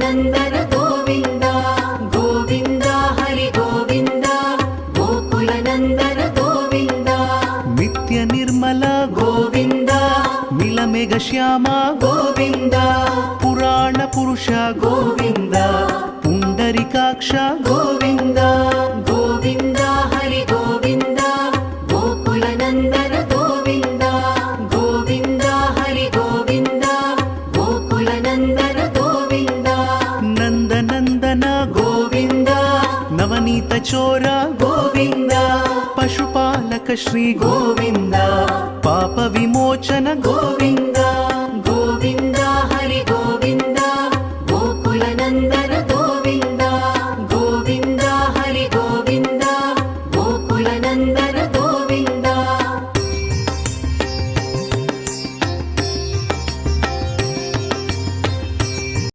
ಗೋಕುಲನಂದನ ಗೋವಿಂದ ಗೋವಿಂದ ಹರಿ ಗೋವಿಂದ ಗೋಕುಲನಂದನ ಗೋವಿಂದ ನಿತ್ಯ ನಿರ್ಮಲ ಗೋವಿಂದ ನೀಲಮೇಘ ಶ್ಯಾಮ ಗೋವಿಂದ ಪುರಾಣ ಪುರುಷ ಗೋವಿಂದ ಪುಂಡರಿಕಾಕ್ಷ ಗೋವಿಂದ ಗೋವಿಂದ ಹರಿ ಗೋವಿಂದ ಗೋಕುಲನಂದನ ಗೋವಿಂದ ಗೋವಿಂದ ಹರಿ ಗೋವಿಂದ ಗೋಕುಲನಂದನ ಗೋವಿಂದ ನಂದನಂದನ ಗೋವಿಂದ ನವನೀತ ಚೋರ ಗೋವಿಂದ ಪಶುಪಾಲಕ ಶ್ರೀ ಗೋವಿಂದ ಪಾಪ ವಿಮೋಚನ ಗೋವಿಂದ ಗೋವಿಂದ